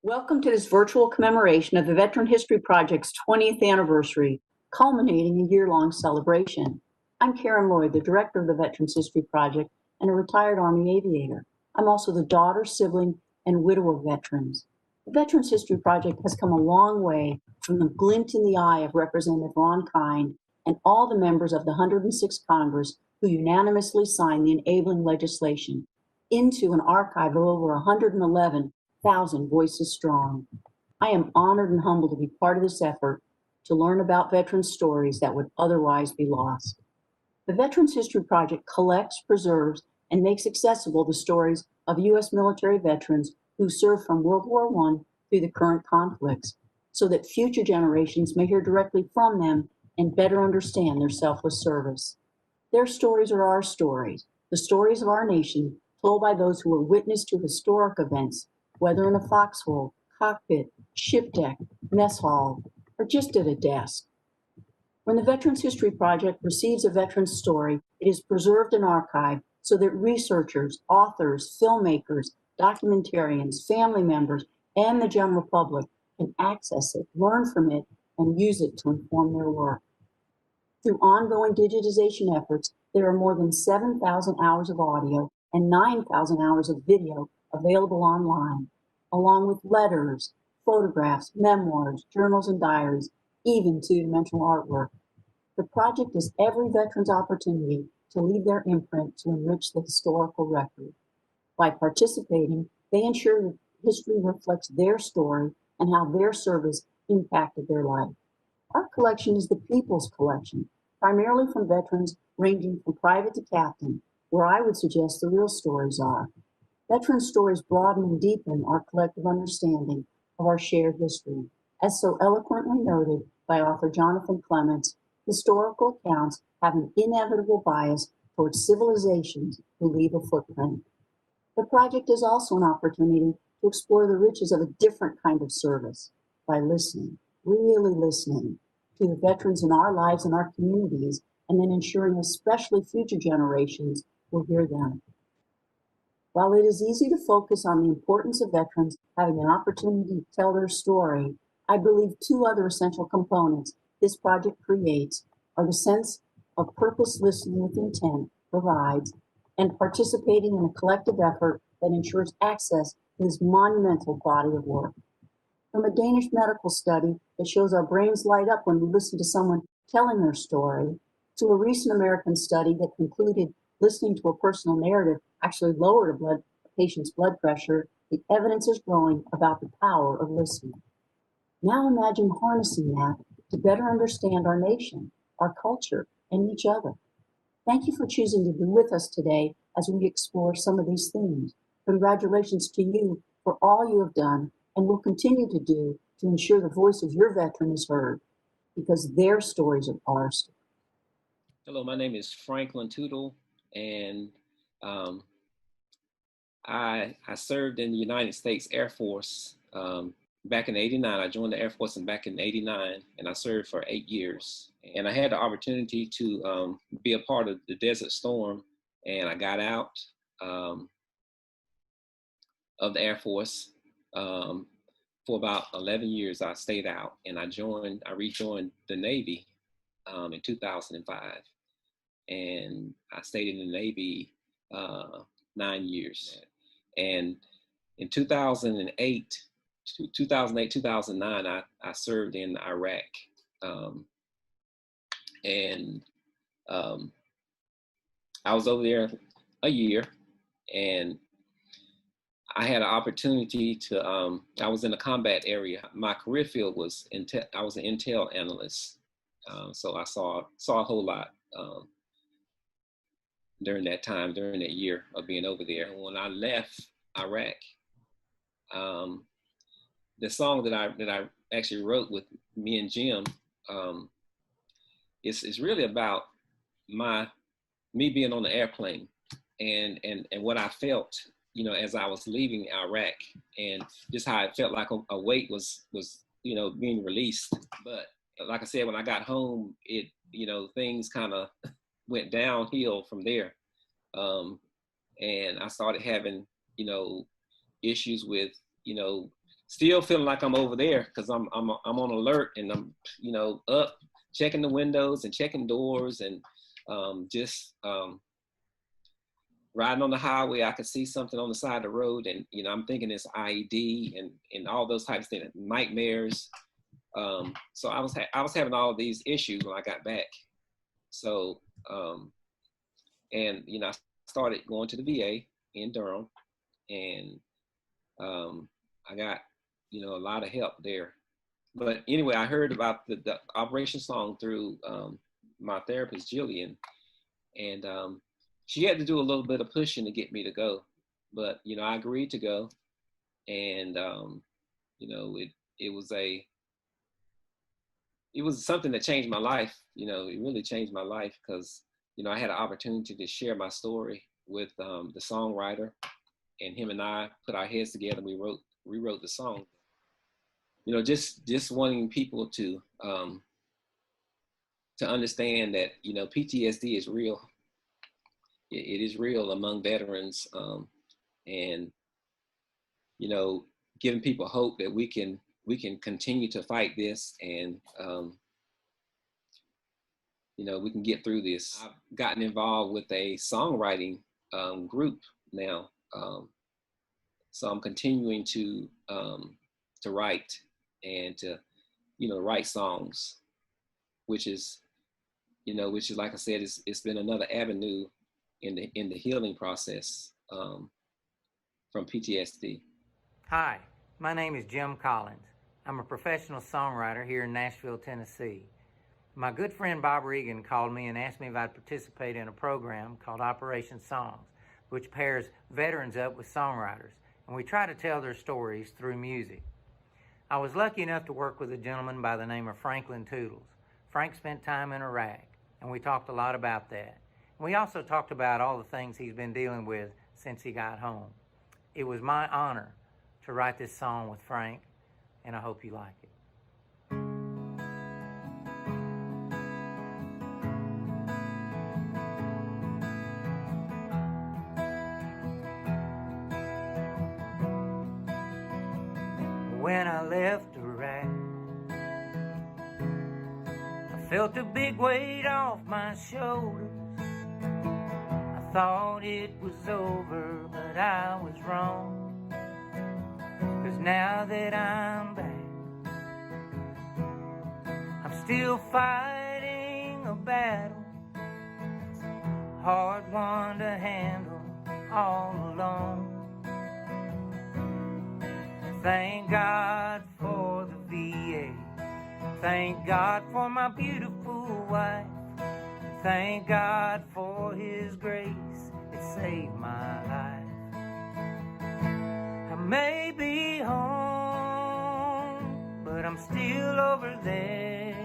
Welcome to this virtual commemoration of the Veteran History Project's 20th anniversary, culminating a year-long celebration. I'm Karen Lloyd, the director of the Veterans History Project and a retired Army aviator. I'm also the daughter, sibling, and widow of veterans. The Veterans History Project has come a long way from the glint in the eye of Representative Ron Kind and all the members of the 106th Congress who unanimously signed the enabling legislation into an archive of over 111,000 voices strong. I am honored and humbled to be part of this effort to learn about veterans' stories that would otherwise be lost. The Veterans History Project collects, preserves, and makes accessible the stories of U.S. military veterans who served from World War I through the current conflicts, so that future generations may hear directly from them and better understand their selfless service. Their stories are our stories, the stories of our nation, told by those who were witness to historic events, whether in a foxhole, cockpit, ship deck, mess hall, or just at a desk. When the Veterans History Project receives a veteran's story, it is preserved and archived so that researchers, authors, filmmakers, documentarians, family members, and the general public can access it, learn from it, and use it to inform their work. Through ongoing digitization efforts, there are more than 7,000 hours of audio and 9,000 hours of video available online, along with letters, photographs, memoirs, journals, and diaries, even two-dimensional artwork. The project is every veteran's opportunity to leave their imprint to enrich the historical record. By participating, they ensure that history reflects their story and how their service impacted their life. Our collection is the people's collection, primarily from veterans ranging from private to captain, where I would suggest the real stories are. Veteran stories broaden and deepen our collective understanding of our shared history. As so eloquently noted by author Jonathan Clements, historical accounts have an inevitable bias towards civilizations who leave a footprint. The project is also an opportunity to explore the riches of a different kind of service by listening, really listening to the veterans in our lives and our communities, and then ensuring especially future generations will hear them. While it is easy to focus on the importance of veterans having an opportunity to tell their story, I believe two other essential components this project creates are the sense of purpose listening with intent provides and participating in a collective effort that ensures access to this monumental body of work. From a Danish medical study that shows our brains light up when we listen to someone telling their story, to a recent American study that concluded listening to a personal narrative actually lowered a patient's blood pressure, the evidence is growing about the power of listening. Now imagine harnessing that to better understand our nation, our culture, and each other. Thank you for choosing to be with us today as we explore some of these themes. Congratulations to you for all you have done and will continue to do to ensure the voice of your veteran is heard, because their stories are our stories. Hello, my name is Franklin Tootle, and I served in the United States Air Force back in '89. I joined the Air Force back in '89, and I served for 8 years. And I had the opportunity to be a part of the Desert Storm, and I got out of the Air Force. For about 11 years, I stayed out, and I rejoined the Navy in 2005. And I stayed in the Navy 9 years. And in 2008, 2009, I served in Iraq. I was over there a year, and I had an opportunity to, I was in the combat area. My career field was, I was an intel analyst. So I saw a whole lot during that time, during that year of being over there. When I left Iraq, the song that I actually wrote with me and Jim, it's really about me being on the airplane and what I felt, as I was leaving Iraq, and just how it felt like a weight was being released. But like I said, when I got home, things kind of went downhill from there. And I started having, issues with, still feeling like I'm over there because I'm on alert, and I'm, you know, up checking the windows and checking doors, and just riding on the highway. I could see something on the side of the road, and, you know, I'm thinking it's IED and all those types of things, nightmares. So I was having all of these issues when I got back. So and, you know, I started going to the VA in Durham, and I got, you know, a lot of help there. But anyway, I heard about the Operation Song through my therapist, Jillian, and she had to do a little bit of pushing to get me to go. But, you know, I agreed to go, and you know, it was something that changed my life. You know, it really changed my life because, you know, I had an opportunity to share my story with the songwriter, and him and I put our heads together, and we rewrote the song. You know, just wanting people to understand that, you know, PTSD is real. It is real among veterans, and, you know, giving people hope that we can continue to fight this, and you know, we can get through this. I've gotten involved with a songwriting group now, so I'm continuing to write and to, you know, write songs, which is, you know, like I said, it's been another avenue in the healing process from PTSD. Hi, my name is Jim Collins. I'm a professional songwriter here in Nashville, Tennessee. My good friend Bob Regan called me and asked me if I'd participate in a program called Operation Songs, which pairs veterans up with songwriters, and we try to tell their stories through music. I was lucky enough to work with a gentleman by the name of Franklin Tootle. Frank spent time in Iraq, and we talked a lot about that. And we also talked about all the things he's been dealing with since he got home. It was my honor to write this song with Frank, and I hope you like it. When I left Iraq, I felt a big weight off my shoulders. I thought it was over, but I was wrong. 'Cause now that I'm back, I'm still fighting a battle, hard one to handle all alone. Thank God for the VA. Thank God for my beautiful wife. Thank God for His grace. It saved my life. I may be home, but I'm still over there.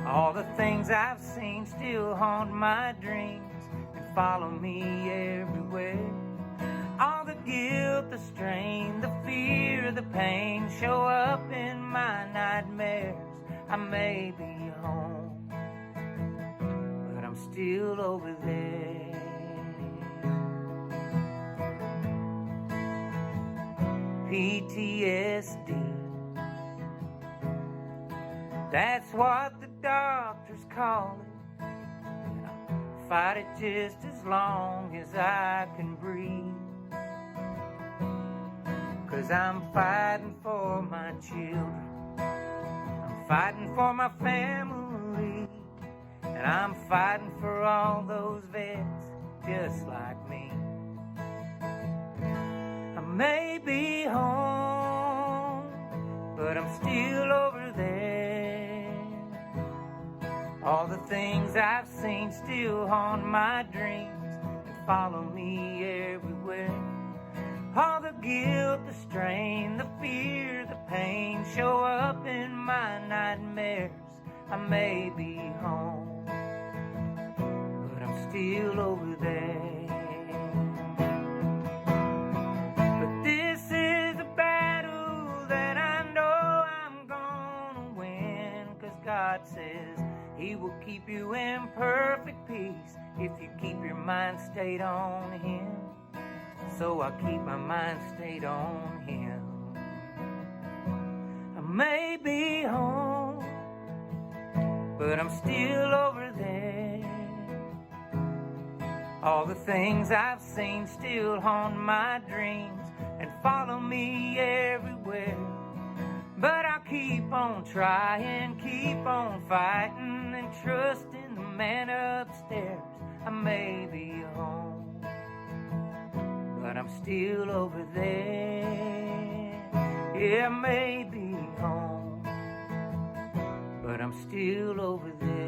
All the things I've seen still haunt my dreams and follow me everywhere. All the guilt, the strain, the fear, the pain show up in my nightmares. I may be home, but I'm still over there. PTSD, that's what the doctors call it. And I'll fight it just as long as I can breathe. 'Cause I'm fighting for my children, I'm fighting for my family, and I'm fighting for all those vets just like me. I may be home, but I'm still over there. All the things I've seen still haunt my dreams and follow me everywhere. All the guilt, the strain, the fear, the pain show up in my nightmares. I may be home, but I'm still over there. But this is a battle that I know I'm gonna win, 'cause God says He will keep you in perfect peace if you keep your mind stayed on Him. so I keep my mind stayed on him. I may be home, but I'm still over there. All the things I've seen still haunt my dreams and follow me everywhere. But I'll keep on trying, keep on fighting, and trusting the man upstairs. I may be home, but I'm still over there. Yeah, I may be home, but I'm still over there.